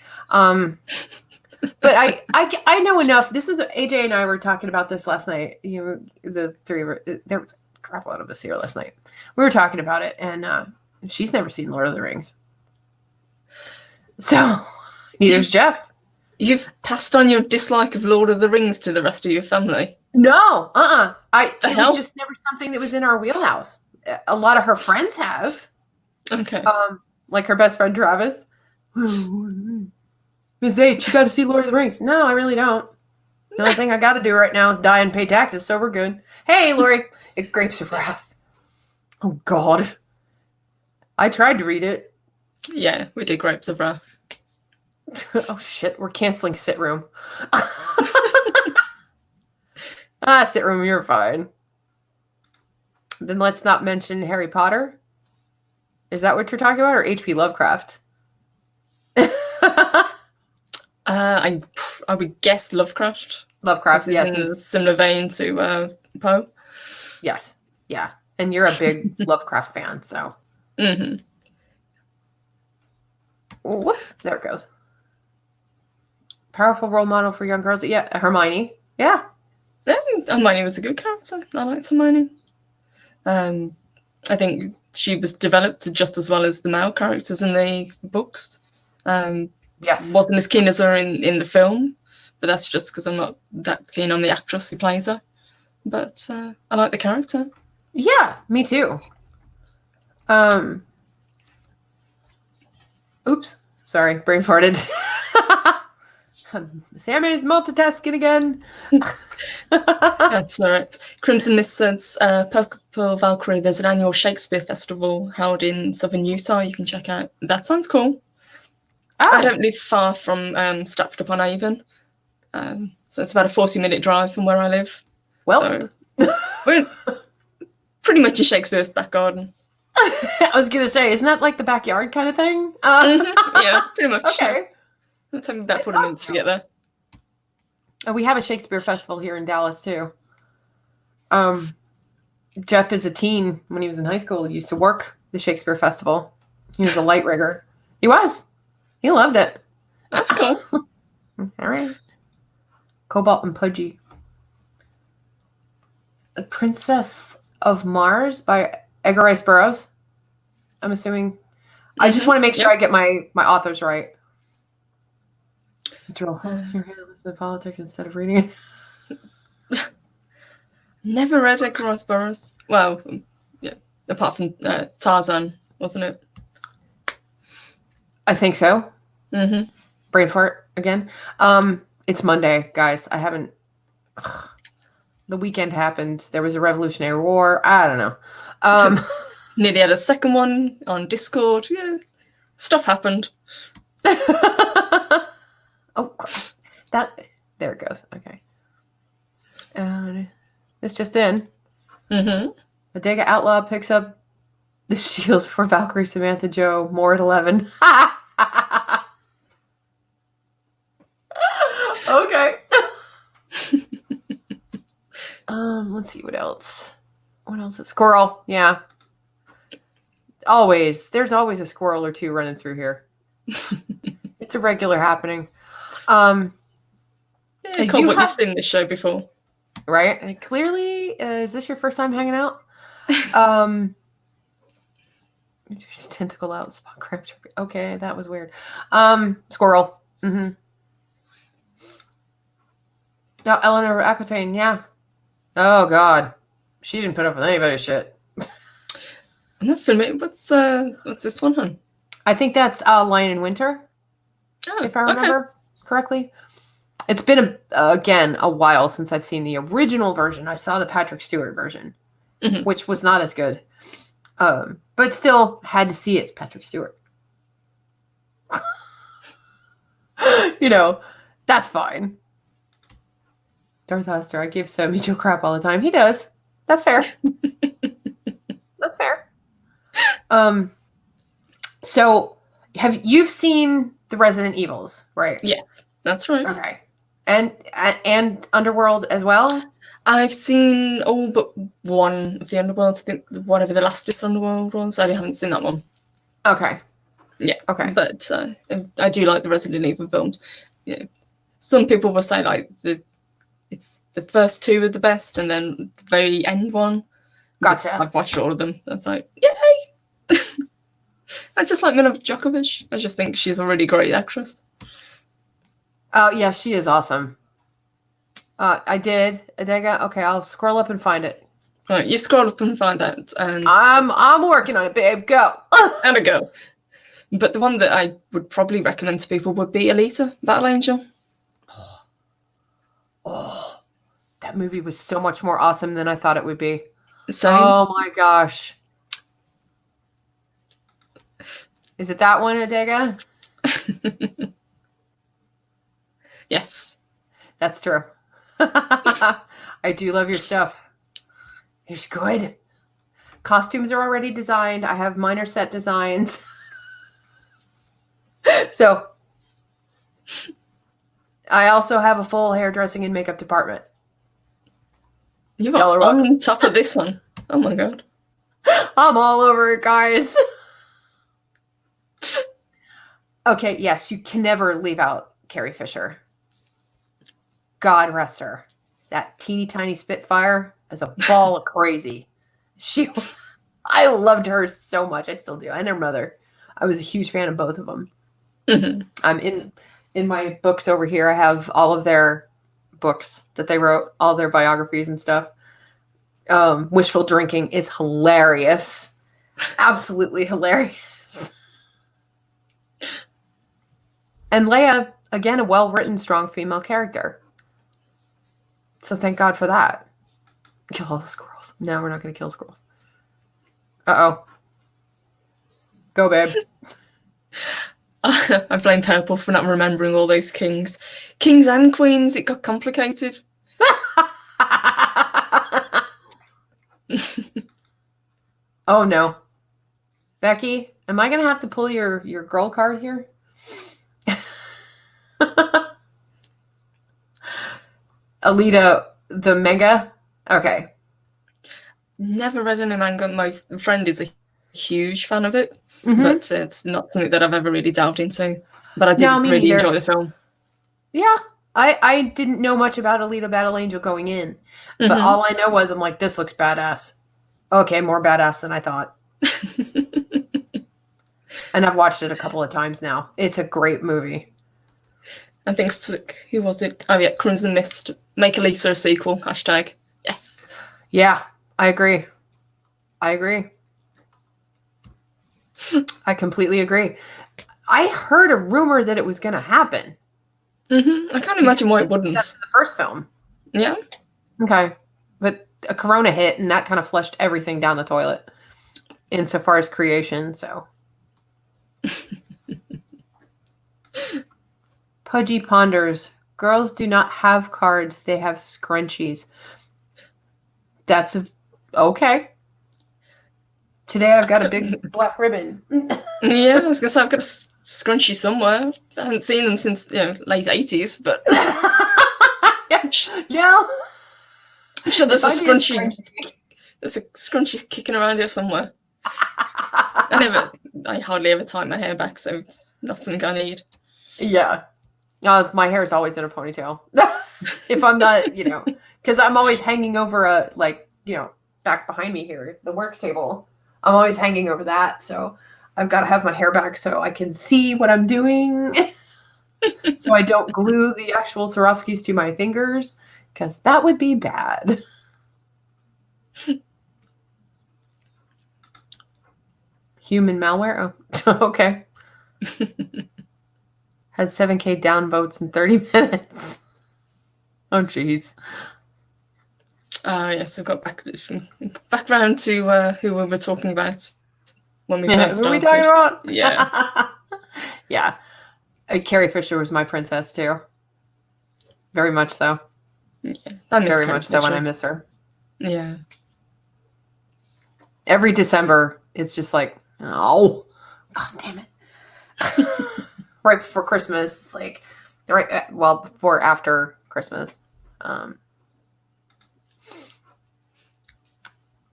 Speaker 2: But I know enough. This was AJ and I were talking about this last night. You know, the three of us, there was a crap lot of us here last night. We were talking about it, and she's never seen Lord of the Rings. So neither's Jeff.
Speaker 1: You've passed on your dislike of Lord of the Rings to the rest of your family?
Speaker 2: No, it was just never something that was in our wheelhouse. A lot of her friends have.
Speaker 1: Okay.
Speaker 2: Like her best friend Travis. Miss H, you got to see Lord of the Rings. No, I really don't. The only thing I got to do right now is die and pay taxes, so we're good. Hey, Lori, Grapes of Wrath. Oh, God. I tried to read it.
Speaker 1: Yeah, we did Grapes of Wrath.
Speaker 2: Oh, shit. We're canceling Sit Room. Sit Room, you're fine. Then let's not mention Harry Potter. Is that what you're talking about? Or H.P. Lovecraft?
Speaker 1: I would guess Lovecraft.
Speaker 2: Lovecraft, yes.
Speaker 1: In a similar vein to Poe.
Speaker 2: Yes. Yeah. And you're a big Lovecraft fan, so.
Speaker 1: Mm-hmm.
Speaker 2: Whoops. There it goes. Powerful role model for young girls. Yeah. Hermione. Yeah.
Speaker 1: Hermione was a good character. I liked Hermione. I think she was developed just as well as the male characters in the books.
Speaker 2: Yes.
Speaker 1: Wasn't as keen as her in the film, but that's just because I'm not that keen on the actress who plays her. But I like the character.
Speaker 2: Yeah, me too. Oops. Sorry, brain farted. Sammy is multitasking again.
Speaker 1: That's all right. Crimson Mist says, Purple Valkyrie, there's an annual Shakespeare festival held in southern Utah you can check out. That sounds cool. Oh. I don't live far from Stratford upon Avon. So it's about a 40-minute drive from where I live.
Speaker 2: Well,
Speaker 1: so we're pretty much in Shakespeare's back garden.
Speaker 2: I was going to say, isn't that like the backyard kind of thing?
Speaker 1: Yeah, pretty much.
Speaker 2: Okay.
Speaker 1: It'll take me about 40 minutes to get there.
Speaker 2: And we have a Shakespeare festival here in Dallas, too. Jeff, as a teen, when he was in high school, used to work the Shakespeare festival. He was a light rigger. He was. He loved it.
Speaker 1: That's cool.
Speaker 2: All right. Cobalt and Pudgy. The Princess of Mars by Edgar Rice Burroughs. I'm assuming. I just want to make sure I get my authors right. Drill holes your hand with the politics instead of reading it.
Speaker 1: Never read Edgar Rice Burroughs. Well, yeah, apart from Tarzan, wasn't it?
Speaker 2: I think so.
Speaker 1: Mm-hmm.
Speaker 2: Brain fart again. It's Monday, guys. I haven't. The weekend happened. There was a Revolutionary War. I don't know.
Speaker 1: Nearly had a second one on Discord. Yeah, stuff happened.
Speaker 2: Oh, there it goes. Okay. It's just in.
Speaker 1: Mm-hmm.
Speaker 2: Bodega Outlaw picks up the shield for Valkyrie Samantha Joe. More at 11. Okay. Let's see what else. What else? A squirrel. Yeah. Always. There's always a squirrel or two running through here. It's a regular happening.
Speaker 1: Yeah, Colt, but you've seen this show before.
Speaker 2: Right? And clearly, is this your first time hanging out? Just tentacle out, spot crab. Okay, that was weird. Squirrel. Mm-hmm. Oh, Eleanor Aquitaine, yeah. Oh, God. She didn't put up with anybody's shit.
Speaker 1: I'm not familiar. What's this one, hon?
Speaker 2: I think that's Lion in Winter, if I remember correctly. It's been, again, a while since I've seen the original version. I saw the Patrick Stewart version, which was not as good. But still had to see it's Patrick Stewart. That's fine. Darth Oster, I give Sammy Joe crap all the time. He does. That's fair. That's fair. So you've seen the Resident Evils, right?
Speaker 1: Yes, that's right.
Speaker 2: Okay. And Underworld as well?
Speaker 1: I've seen all but one of the Underworlds. I think whatever the last Underworld was. I haven't seen that one.
Speaker 2: Okay.
Speaker 1: Yeah.
Speaker 2: Okay.
Speaker 1: But I do like the Resident Evil films. Yeah. Some people will say like it's the first two are the best, and then the very end one.
Speaker 2: Gotcha.
Speaker 1: I've watched all of them. That's like, yay! I just like Mila Djokovic. I just think she's a really great actress.
Speaker 2: Oh yeah, she is awesome. I did, Adega. Okay, I'll scroll up and find it.
Speaker 1: All right, you scroll up and find it, and
Speaker 2: I'm working on it, babe. Go.
Speaker 1: And a go. But the one that I would probably recommend to people would be Alita: Battle Angel.
Speaker 2: Oh, that movie was so much more awesome than I thought it would be.
Speaker 1: Same.
Speaker 2: Oh my gosh. Is it that one, Adega?
Speaker 1: Yes.
Speaker 2: That's true. I do love your stuff. It's good. Costumes are already designed. I have minor set designs. So I also have a full hairdressing and makeup department.
Speaker 1: You are on top of this one. Oh my god.
Speaker 2: I'm all over it, guys. Okay, yes, you can never leave out Carrie Fisher. God rest her. That teeny tiny Spitfire is a ball of crazy. I loved her so much. I still do. And her mother. I was a huge fan of both of them. I'm in my books over here. I have all of their books that they wrote, all their biographies and stuff. Wishful Drinking is hilarious. Absolutely hilarious. And Leia, again, a well-written, strong female character. So thank God for that. Kill all the squirrels. No, we're not going to kill squirrels. Uh-oh. Go, babe.
Speaker 1: I blame Purple for not remembering all those kings. Kings and queens, it got complicated.
Speaker 2: Oh, no. Becky, am I going to have to pull your girl card here? Alita, the manga? Okay.
Speaker 1: Never read any manga. My friend is a huge fan of it, but it's not something that I've ever really delved into. But I did really enjoy the film.
Speaker 2: Yeah. I didn't know much about Alita Battle Angel going in, but all I know was I'm like, this looks badass. Okay, more badass than I thought. And I've watched it a couple of times now. It's a great movie.
Speaker 1: I think, who was it? Oh, yeah, Crimson Mist. Make Alita a sequel. #. Yes.
Speaker 2: Yeah, I agree. I completely agree. I heard a rumor that it was going to happen.
Speaker 1: I can't imagine why it wouldn't.
Speaker 2: That's the first film.
Speaker 1: Yeah.
Speaker 2: Okay. But a corona hit, and that kind of flushed everything down the toilet insofar as creation, so. Pudgy ponders. Girls do not have cards. They have scrunchies. That's okay. Today I've got a big black ribbon.
Speaker 1: Yeah, I was going to say I've got a scrunchie somewhere. I haven't seen them since late 80s, but...
Speaker 2: No.
Speaker 1: I'm sure there's a scrunchie. There's a scrunchie kicking around here somewhere. I hardly ever tie my hair back, so it's not something I need.
Speaker 2: Yeah. My hair is always in a ponytail. If I'm not, because I'm always hanging over back behind me here, the work table. I'm always hanging over that. So I've got to have my hair back so I can see what I'm doing. So I don't glue the actual Swarovskis to my fingers, because that would be bad. Human malware? Oh, okay. Had 7K downvotes in 30 minutes. Oh, jeez.
Speaker 1: Yes, I've got back round to who we were talking about when we first started.
Speaker 2: Who are we talking about?
Speaker 1: Yeah.
Speaker 2: Yeah. Carrie Fisher was my princess, too. Very much so.
Speaker 1: Yeah, I miss
Speaker 2: Very
Speaker 1: Carrie
Speaker 2: much so when
Speaker 1: Fisher.
Speaker 2: I miss her.
Speaker 1: Yeah.
Speaker 2: Every December, it's just like, oh, God damn it. Right before Christmas, before after Christmas.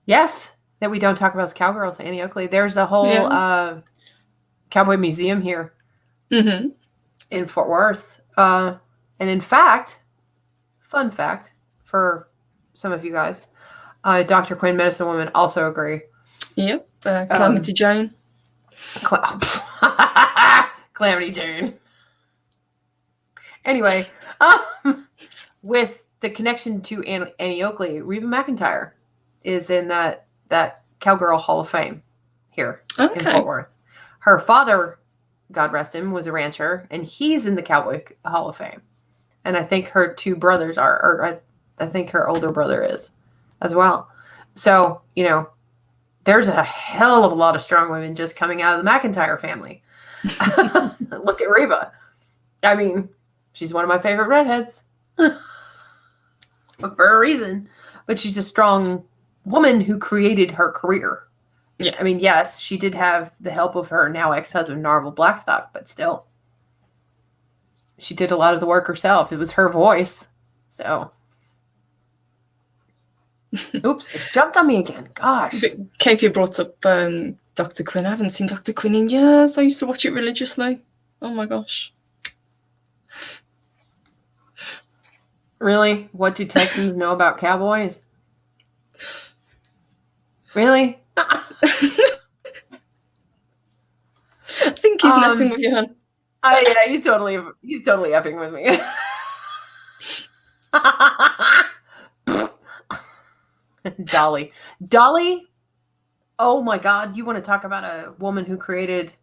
Speaker 2: Yes, that we don't talk about Cowgirls, Annie Oakley. There's a whole cowboy museum here in Fort Worth. And in fact, fun fact for some of you guys, Dr. Quinn, Medicine Woman, also agree.
Speaker 1: Yep. Calamity Jane.
Speaker 2: Calamity Jane. Anyway, with the connection to Annie Oakley, Reba McEntire is in that Cowgirl Hall of Fame here in Fort Worth. Her father, God rest him, was a rancher, and he's in the Cowboy Hall of Fame. And I think her two brothers are, or I think her older brother is as well. So, there's a hell of a lot of strong women just coming out of the McEntire family. Look at Reba. I mean, she's one of my favorite redheads. But for a reason. But she's a strong woman who created her career.
Speaker 1: Yes.
Speaker 2: I mean, yes, she did have the help of her now ex-husband, Narvel Blackstock, but still. She did a lot of the work herself. It was her voice. So. Oops, it jumped on me again. Gosh.
Speaker 1: Katie brought up Dr. Quinn. I haven't seen Dr. Quinn in years. I used to watch it religiously. Oh my gosh.
Speaker 2: Really? What do Texans know about cowboys? Really?
Speaker 1: I think he's messing with you, hon.
Speaker 2: Yeah, he's totally effing with me. Dolly. Oh my God. You want to talk about a woman who created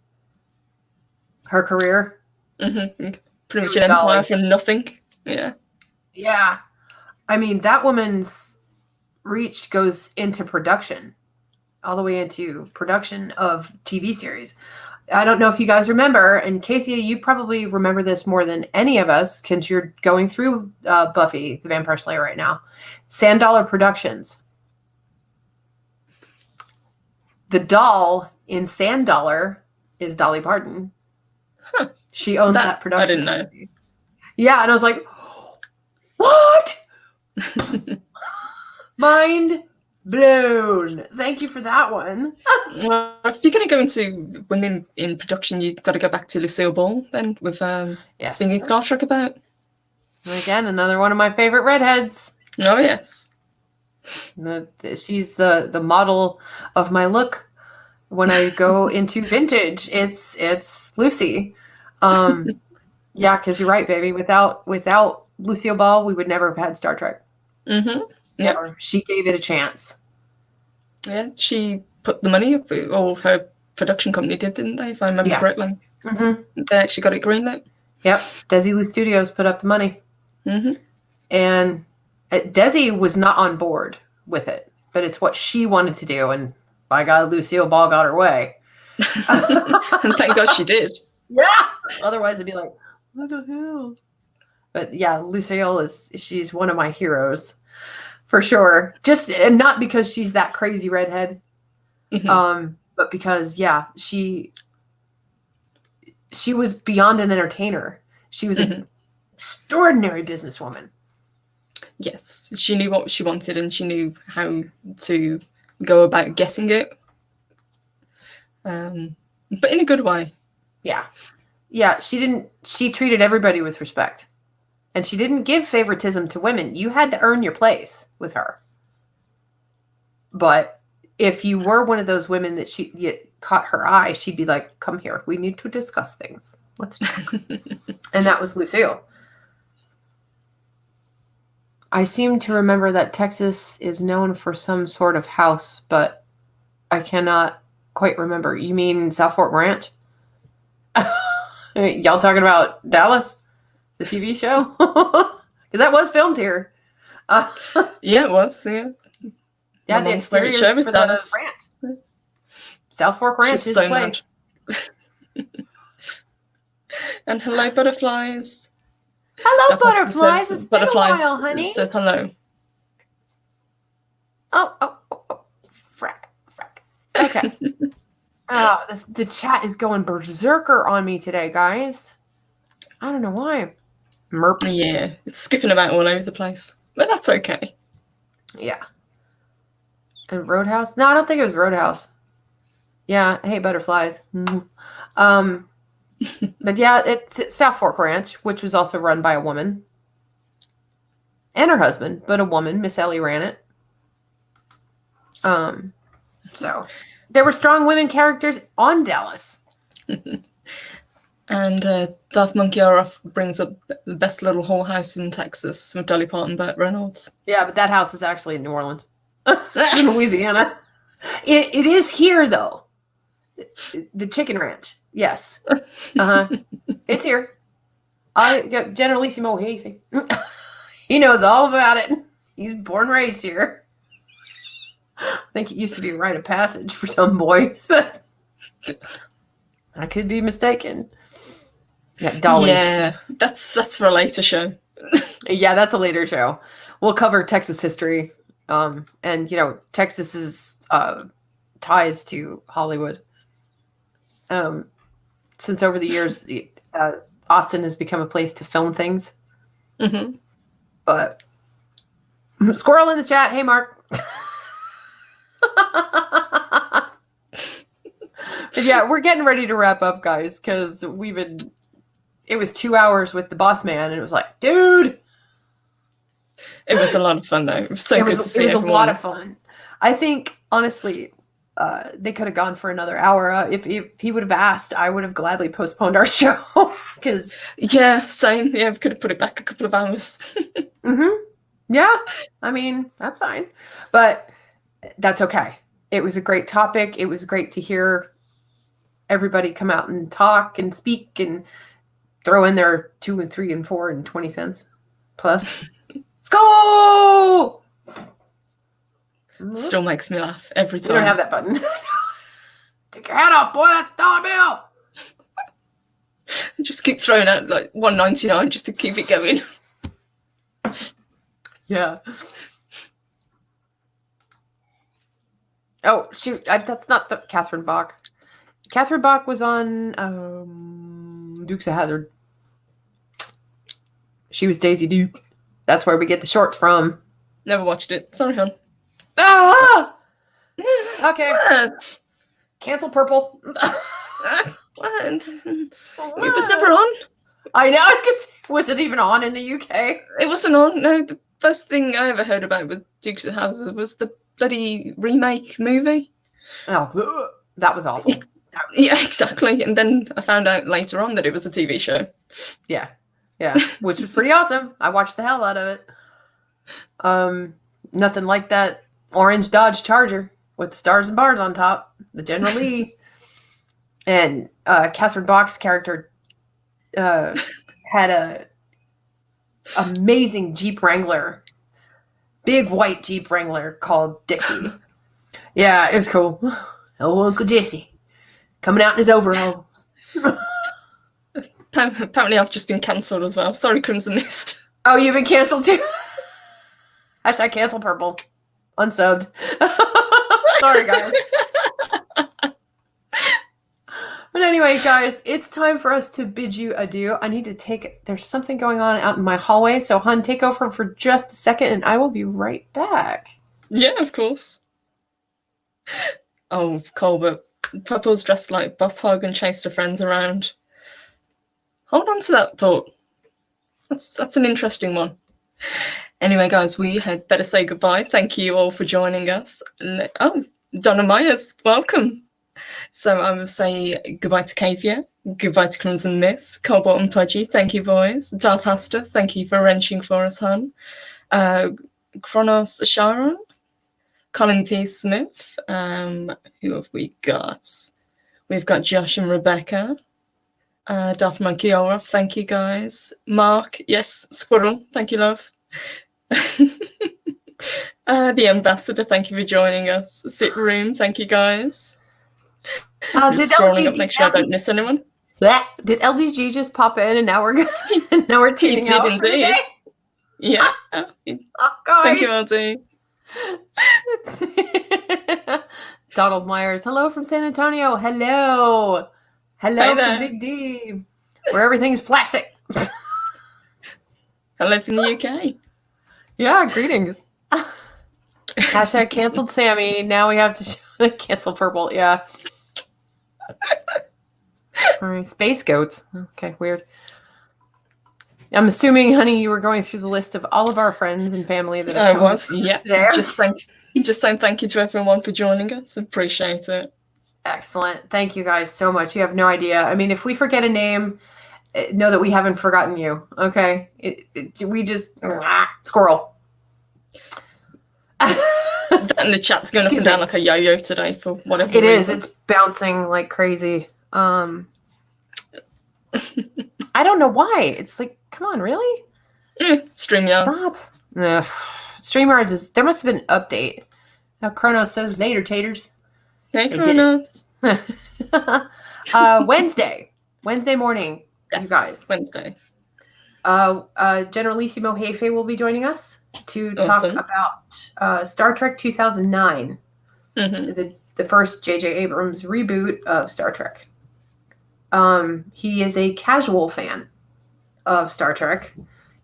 Speaker 2: her career?
Speaker 1: Mm-hmm. Pretty much an empire from nothing. Yeah.
Speaker 2: Yeah. I mean, that woman's reach goes into production, all the way into production of TV series. I don't know if you guys remember, and Kathia, you probably remember this more than any of us because you're going through Buffy the Vampire Slayer right now. Sand Dollar Productions. The doll in Sand Dollar is Dolly Parton.
Speaker 1: Huh.
Speaker 2: She owns that production.
Speaker 1: I didn't know.
Speaker 2: Company. Yeah, and I was like, what? Mind blown. Thank you for that one.
Speaker 1: Well, if you're going to go into women in production, you've got to go back to Lucille Ball then with thinking Star Trek about.
Speaker 2: Again, another one of my favorite redheads.
Speaker 1: Oh, yes.
Speaker 2: She's the model of my look when I go into vintage. It's Lucy. Yeah, because you're right, baby. Without Lucille Ball, we would never have had Star Trek.
Speaker 1: Mm-hmm. Yeah.
Speaker 2: She gave it a chance.
Speaker 1: Yeah, she put the money up, or her production company did, didn't they? If I remember correctly.
Speaker 2: Mm-hmm.
Speaker 1: They actually got it greenlit.
Speaker 2: Yep. Desilu Studios put up the money.
Speaker 1: Mm-hmm.
Speaker 2: And Desi was not on board with it, but it's what she wanted to do. And by God, Lucille Ball got her way.
Speaker 1: And thank God she did.
Speaker 2: Yeah. Otherwise, it'd be like, what the hell? But yeah, Lucille she's one of my heroes for sure. And not because she's that crazy redhead, but because she was beyond an entertainer. She was an extraordinary businesswoman.
Speaker 1: Yes, she knew what she wanted and she knew how to go about getting it, but in a good way.
Speaker 2: Yeah. Yeah, she treated everybody with respect. And she didn't give favoritism to women. You had to earn your place with her. But if you were one of those women that you caught her eye, she'd be like, come here. We need to discuss things. Let's talk. And that was Lucille. I seem to remember that Texas is known for some sort of house, but I cannot quite remember. You mean South Fork Ranch? Y'all talking about Dallas? The TV show? Because that was filmed here.
Speaker 1: Yeah, it was. Yeah.
Speaker 2: Yeah, the exteriors for the ranch. South Fork Ranch is so place.
Speaker 1: And hello, butterflies.
Speaker 2: Hello, butterflies. It's been a while, honey.
Speaker 1: It says hello.
Speaker 2: Oh. Frack. Okay. The chat is going berserker on me today, guys. I don't know why. Merp.
Speaker 1: Yeah, it's skipping about all over the place. But that's okay.
Speaker 2: Yeah. And Roadhouse? No, I don't think it was Roadhouse. Yeah, hey, butterflies. But yeah, it's South Fork Ranch, which was also run by a woman. And her husband, but a woman. Miss Ellie ran it. So there were strong women characters on Dallas.
Speaker 1: And Darth Monkey RF brings up the best little whorehouse in Texas with Dolly Parton and Burt Reynolds.
Speaker 2: Yeah, but that house is actually in New Orleans. It's in Louisiana. It is here, though. The Chicken Ranch. Yes. It's here. Generalissimo Hefe. He knows all about it. He's born and raised here. I think it used to be a rite of passage for some boys, but I could be mistaken. Yeah, Dolly.
Speaker 1: Yeah, that's for a later show.
Speaker 2: Yeah, that's a later show. We'll cover Texas history, and Texas's ties to Hollywood. Since over the years, Austin has become a place to film things.
Speaker 1: Mm-hmm.
Speaker 2: But squirrel in the chat. Hey, Mark. But yeah, we're getting ready to wrap up, guys, because it was 2 hours with the boss man, and it was like, dude.
Speaker 1: It was a lot of fun, though. It was so good to see everyone.
Speaker 2: It was a lot of fun. I think, honestly, they could have gone for another hour. If he would have asked, I would have gladly postponed our show.
Speaker 1: Yeah, same. Yeah, we could have put it back a couple of hours.
Speaker 2: Mm-hmm. Yeah, I mean, that's fine. But that's okay. It was a great topic. It was great to hear everybody come out and talk and speak and throw in their 2 and 3 and 4 and 20 cents plus. Let's go!
Speaker 1: Still makes me laugh every time.
Speaker 2: We don't have that button. Take your hat off, boy. That's $1 bill.
Speaker 1: Just keep throwing out like $1.99 just to keep it going.
Speaker 2: Yeah. Oh, shoot. That's not the Catherine Bach. Catherine Bach was on Dukes of Hazzard. She was Daisy Duke. That's where we get the shorts from.
Speaker 1: Never watched it. Sorry, hon.
Speaker 2: Ah! Okay.
Speaker 1: What?
Speaker 2: Cancel Purple.
Speaker 1: What? It was never on.
Speaker 2: I know. Was it even on in the UK?
Speaker 1: It wasn't on. No, the first thing I ever heard about with Dukes of Hazzard was the bloody remake movie.
Speaker 2: Oh, that was awful.
Speaker 1: Yeah, exactly. And then I found out later on that it was a TV show.
Speaker 2: Yeah, which was pretty awesome. I watched the hell out of it. Nothing like that orange Dodge Charger with the stars and bars on top, the General Lee. And Catherine Bach's character had a amazing Jeep Wrangler, big white Jeep Wrangler called Dixie. Yeah, it was cool. Oh, Uncle Jesse coming out in his overalls.
Speaker 1: Apparently, I've just been cancelled as well. Sorry, Crimson Mist.
Speaker 2: Oh, you've been cancelled too. Hashtag cancel purple. Unsubbed. Sorry, guys. But anyway, guys, it's time for us to bid you adieu. I need to there's something going on out in my hallway, so hun, take over for just a second and I will be right back.
Speaker 1: Yeah, of course. Oh, Colbert. Purple's dressed like Boss Hog and chased her friends around. Hold on to that thought. That's an interesting one. Anyway, guys, we had better say goodbye. Thank you all for joining us. Oh, Donna Myers, welcome. So I will say goodbye to Kavia, goodbye to Crimson Miss, Cobalt and Pudgy, thank you, boys. Darth Hasta, thank you for wrenching for us, hun. Kronos Sharon, Colin P. Smith, who have we got? We've got Josh and Rebecca. Darth Monkey Aura, thank you, guys. Mark, yes, Squirrel, thank you, love. The Ambassador, thank you for joining us. Sit Room, thank you, guys. Just scrolling up, make sure I don't miss anyone.
Speaker 2: Did LDG just pop in and now we're teaming out?
Speaker 1: Indeed. Yeah. Oh,
Speaker 2: God.
Speaker 1: Thank you, LD.
Speaker 2: Donald Myers, hello from San Antonio. Hello from Big D, where everything's plastic.
Speaker 1: Hello from the UK.
Speaker 2: Yeah, greetings. Hashtag canceled Sammy. Now we have to cancel Purple. Yeah. All right, Space Goats. Okay, weird. I'm assuming, honey, you were going through the list of all of our friends and family that
Speaker 1: I was. Yeah. There. Just saying thank you to everyone for joining us. Appreciate it.
Speaker 2: Excellent. Thank you guys so much. You have no idea. I mean, if we forget a name, know that we haven't forgotten you. Okay, we just squirrel.
Speaker 1: And the chat's going up and down like a yo-yo today for whatever reason.
Speaker 2: It is. It's bouncing like crazy. I don't know why. It's like, come on, really?
Speaker 1: StreamYards.
Speaker 2: Stop. StreamYards is. There must have been an update. Now Kronos says later, taters.
Speaker 1: Hey, Kronos.
Speaker 2: Wednesday morning.
Speaker 1: Yes,
Speaker 2: you guys.
Speaker 1: Wednesday.
Speaker 2: Generalissimo Hefe will be joining us to talk about Star Trek 2009, the first J.J. Abrams reboot of Star Trek. He is a casual fan of Star Trek.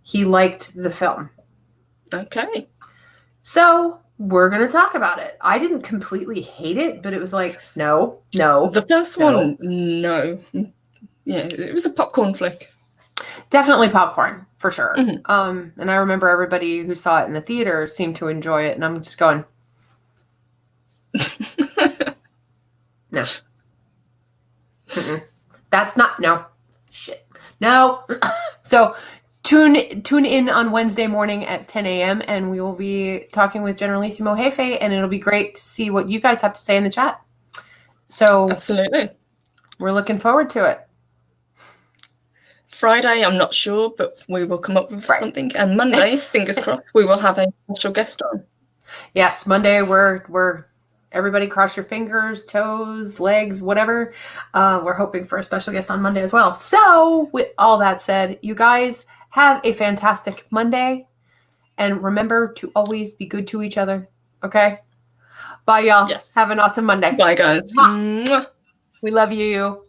Speaker 2: He liked the film.
Speaker 1: Okay.
Speaker 2: So we're going to talk about it. I didn't completely hate it, but it was like, no.
Speaker 1: The first one, no. Yeah, it was a popcorn flick.
Speaker 2: Definitely popcorn, for sure. And I remember everybody who saw it in the theater seemed to enjoy it, and I'm just going, no. That's not, no. Shit. No. So tune in on Wednesday morning at 10 a.m. and we will be talking with Generalissimo Hefe, and it'll be great to see what you guys have to say in the chat. So
Speaker 1: absolutely.
Speaker 2: We're looking forward to it. Friday,
Speaker 1: I'm not sure, but we will come up with something. And Monday, fingers crossed, we will have a special guest on.
Speaker 2: Yes, Monday we're everybody cross your fingers, toes, legs, whatever. We're hoping for a special guest on Monday as well. So with all that said, you guys have a fantastic Monday. And remember to always be good to each other. Okay? Bye, y'all.
Speaker 1: Yes.
Speaker 2: Have an awesome Monday.
Speaker 1: Bye, guys.
Speaker 2: We love you.